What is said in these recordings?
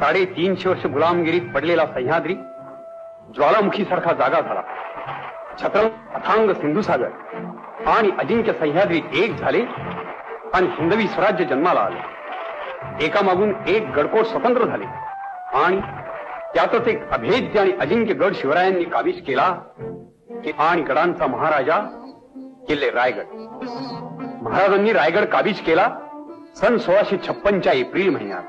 350 वर्ष गुलामगिरीत पडलेला सह्याद्री ज्वालामुखीसारखा जागा झाला. छत्र अथांग सिंधुसागर आणि अजिंक्य सह्याद्री एक झाले आणि हिंदवी स्वराज्य जन्माला आले. एकामागून एक गडकोट स्वतंत्र झाले आणि त्यातच एक अभेद्य आणि अजिंक्य गड शिवरायांनी काबीज केला आणि गडांचा महाराजा किल्ले रायगड. महाराजांनी रायगड काबीज केला सन 1656च्या एप्रिल महिन्यात.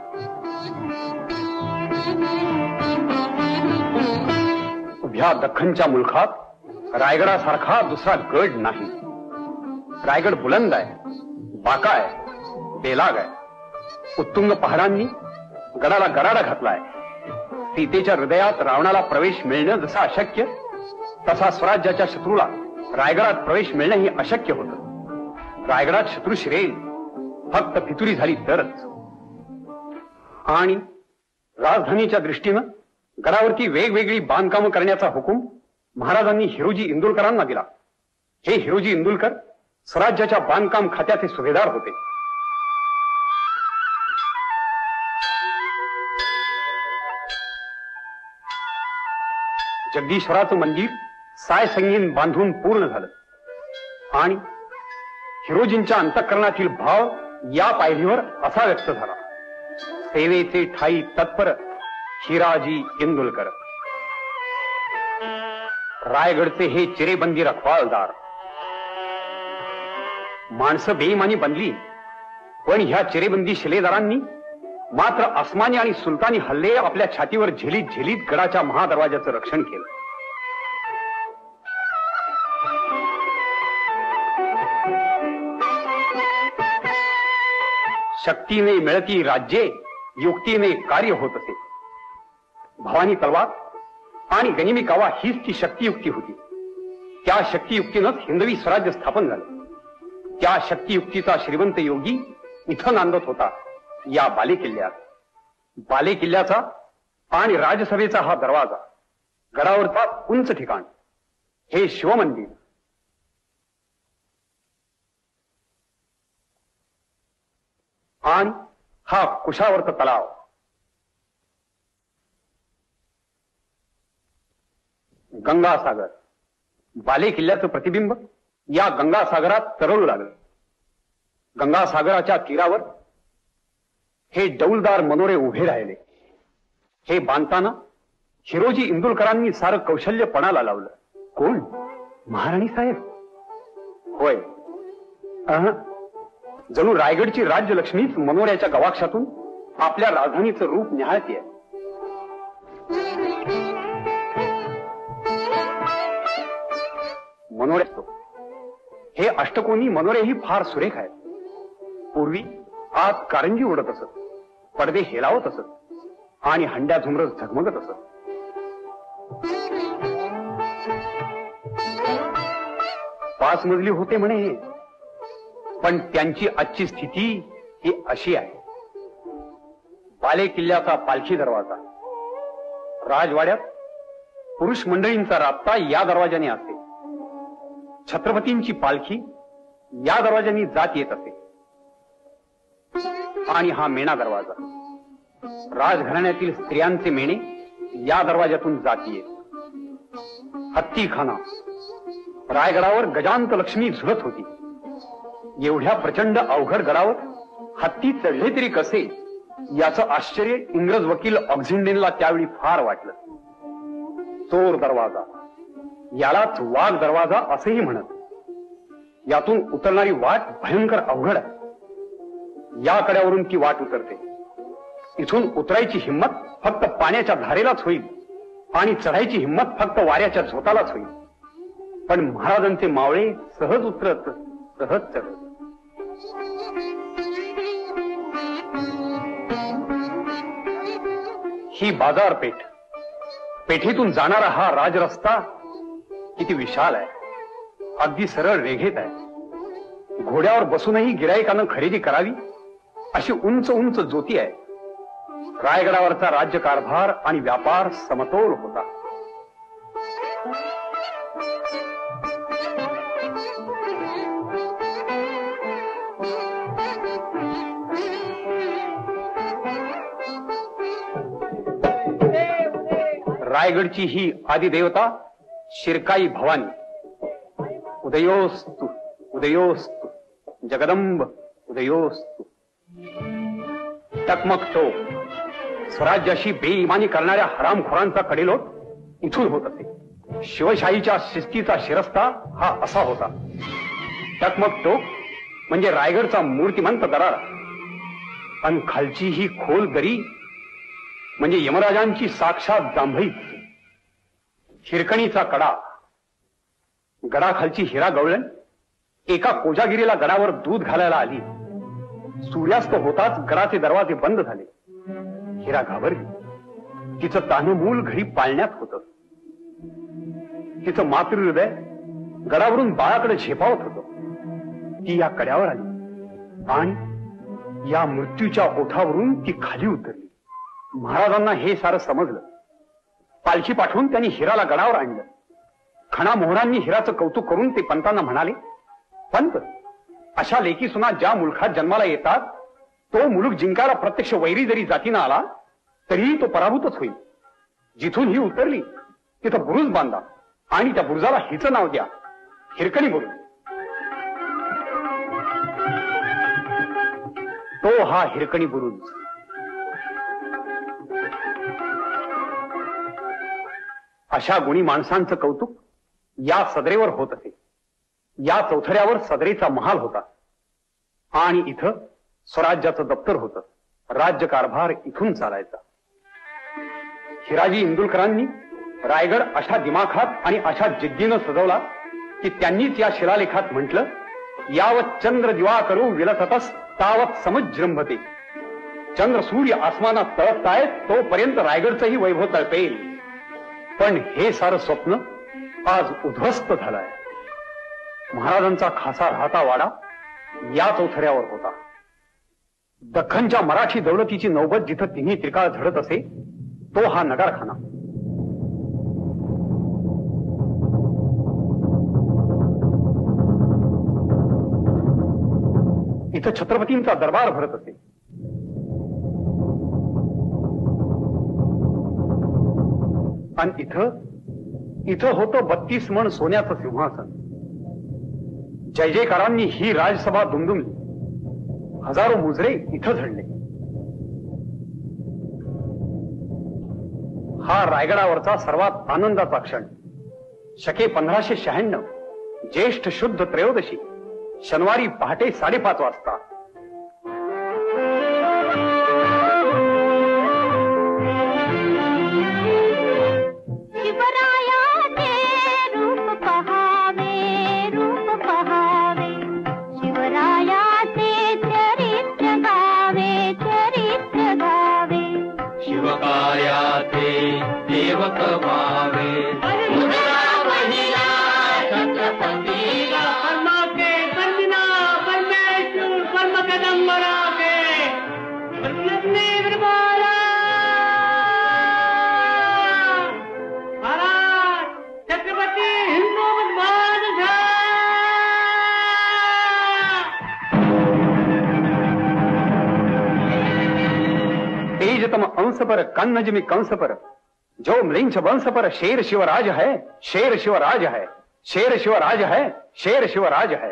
उभ्या दख्खनच्या मुलखात रायगडासारखा दुसरा गड नाही. रायगड बुलंद आहे, बाका आहे, बेलाग आहे. उत्तुंग पहाडांनी गडाला गराडा घातलाय. सीतेच्या हृदयात रावणाला प्रवेश मिळणं जसं अशक्य, तसा स्वराज्याच्या शत्रूला रायगडात प्रवेश मिळणं हे अशक्य होतं. रायगडात शत्रू शिरेल फक्त फितुरी झाली तरच. आणि राजधानीच्या दृष्टीनं गडावरती वेगवेगळी बांधकामं करण्याचा हुकूम महाराजांनी हिरोजी इंदुलकरांना दिला. हे हिरोजी इंदुलकर स्वराज्याच्या बांधकाम खात्याचे सुभेदार होते. जगदीश्वराचं मंदिर साय संगीन बांधून पूर्ण झालं आणि हिरोजींच्या अंतःकरणातील भाव या पायरीवर असा व्यक्त झाला. सेवेचे ठाई तत्पर हिराजी इंदुलकर. रायगडचे हे चिरेबंदी रखवालदार. माणसं बेईमानी बनली, पण ह्या चिरेबंदी शिलेदारांनी मात्र अस्मानी आणि सुलतानी हल्ले आपल्या छातीवर झेलीत झेलीत गडाच्या महादरवाजाचं रक्षण केलं. शक्तीने मिळती राज्ये, युक्तीने कार्य होत असे. भवानी तलवार आणि गनिमी कावा हीच ती शक्तियुक्ती होती. त्या शक्तियुक्तीनंच हिंदवी स्वराज्य स्थापन झालं. त्या शक्तियुक्तीचा श्रीमंत योगी इथं नांदत होता या बालेकिल्ल्यात. बालेकिल्ल्याचा आणि राजसभेचा हा दरवाजा, गडावरचा उंच ठिकाण, हे शिवमंदिर. आणि हा कुशावर्त तलाव. गंगासागर. बालेकिल्ल्याचं प्रतिबिंब या गंगासागरात तरळू लागलं. गंगासागराच्या तीरावर हे डौलदार मनोरे उभे राहिले. हे बांधताना हिरोजी इंदुलकरांनी सारं कौशल्य पणाला लावलं. कोण? महाराणी साहेब? होय. जणू रायगडची राज्यलक्ष्मीच मनोऱ्याच्या गवाक्षातून आपल्या राजधानीचं रूप न्याहाळतीये. मनोरे, हे अष्टकोनी मनोरेही फार सुरेख आहेत. पूर्वी आत कारंजी उडत असत, पडदे हेलावत असत आणि हंड्या झुमरस झगमगत असत. 5 मजली होते म्हणे हे, पण त्यांची आजची स्थिती ही अशी आहे. बाले किल्ल्याचा पालखी दरवाजा. राजवाड्यात पुरुष मंडळींचा राबता या दरवाजाने असते. छत्रपतींची पालखी या दरवाजाने जात येत असते. आणि हा मेणा दरवाजा. राजघराण्यातील स्त्रियांचे मेणे या दरवाजातून जात येत. हत्तीखाना. रायगडावर गजांत लक्ष्मी झुलत होती. एवढ्या प्रचंड अवघड गडावर हत्ती चढले तरी कसे याचं आश्चर्य इंग्रज वकील ऑक्झिंडेनला त्यावेळी फार वाटलं. चोर दरवाजा. यालाच वाघ दरवाजा असेही म्हणत. यातून उतरणारी वाट भयंकर अवघड आहे. या कड्यावरून ती वाट उतरते. इथून उतरायची हिंमत फक्त पाण्याच्या धारेलाच होईल आणि चढायची हिंमत फक्त वाऱ्याच्या झोतालाच होईल. पण महाराजांचे मावळे सहज उतरत, सहज चढत. ही बाजारपेठ. पेठेतून जाणारा हा राजरस्ता किती विशाल आहे. अगदी सरळ रेघेत आहे. घोड्यावर बसूनही गिराईकानं खरेदी करावी अशी उंच उंच ज्योती आहे. रायगडावरचा राज्यकारभार आणि व्यापार समतोल होता. रायगडची ही आदिदेवता शिरकाई भवानी. उदयोस्तु उदयोस्तु जगदंब उदयोस्तु. टकमक टोक स्वराज्याशी बेईमानी करणाऱ्या हरामखोरांचा कडेलोट इथून होत असे. शिवशाहीच्या शिस्तीचा शिरस्ता हा असा होता. टकमक टोक म्हणजे रायगडचा मूर्तिमंत दरारा, आणि खालची ही खोल दरी म्हणजे यमराजांची साक्षात जांभई. हिरकणीचा कडा, गडाखालची हिरा गवळण एका कोजागिरीला गडावर दूध घालायला आली. सूर्यास्त होताच गडाचे दरवाजे बंद झाले. हिरा घाबरली. तिचं तान्हमूल घरी पाळण्यात होतं. तिचं मातृहृदय गडावरून बाळाकडे झेपावत होतं. ती या कड्यावर आली आणि या मृत्यूच्या ओठावरून ती खाली उतरली. महाराजांना हे सारं समजलं. पालखी पाठवून त्यांनी हिराला गडावर आणलं. खणा मोहरांनी हिराचं कौतुक करून ते पंतांना म्हणाले, पंत, अशा लेकी सुना ज्या मुलखात जन्माला येतात तो मुलूक जिंकायला प्रत्यक्ष वैरी जरी जातीनं आला तरीही तो पराभूतच होईल. जिथून ही उतरली तिथं बुरुज बांधा आणि त्या बुरुजाला हिचं नाव द्या, हिरकणी बुरुज. तो हा हिरकणी बुरुज. अशा गुणी माणसांचं कौतुक या सदरेवर होत असे. या चौथऱ्यावर सदरेचा महाल होता आणि इथं स्वराज्याचं दप्तर होतं. राज्यकारभार इथून चालायचा. हिराजी इंदुलकरांनी रायगड अशा दिमाखात आणि अशा जिद्दीनं सजवला की त्यांनीच या शिलालेखात म्हटलं, यावत चंद्र दिवा करू विलसतस तावत समुज्रंभते. चंद्र सूर्य आसमानात तळपतायत तोपर्यंत रायगडचंही वैभव तळपेल. पण हे सारं स्वप्न आज उद्ध्वस्त झालंय. महाराजांचा खासा राहता वाडा या चौथऱ्यावर होता. दख्खनच्या मराठी दौलतीची नौबत जिथं तिन्ही त्रिकाळ झडत असे तो हा नगारखाना. इथं छत्रपतींचा दरबार भरत असे. आणि इथं होतं 32 मण सोन्याचं सिंहासन. जय जयकारांनी ही राजसभा दुमदुमली. हजारो मुजरे इथं झडले. हा रायगडावरचा सर्वात आनंदाचा क्षण. शके 1596 ज्येष्ठ शुद्ध त्रयोदशी शनिवारी पहाटे 5:30 वाजता. तेजतम अंश पर कन्नजमी कंस पर जो म्लिंच वंश पर शेर शिवराज है, शेर शिवराज है, शेर शिवराज है, शेर शिवराज है.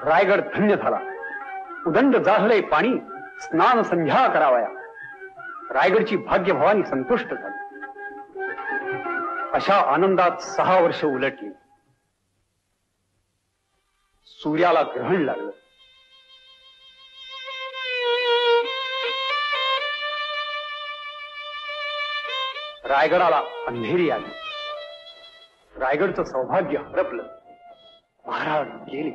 रायगड धन्य झाला. उदंड जाहले पाणी स्नान संध्या करावया. रायगडची भाग्य भवानी संतुष्ट झाली. अशा आनंदात 6 वर्ष उलटली. सूर्याला ग्रहण लागलं. रायगडाला अंधेरी आली. रायगडचं सौभाग्य हरपलं. महाराज गेले.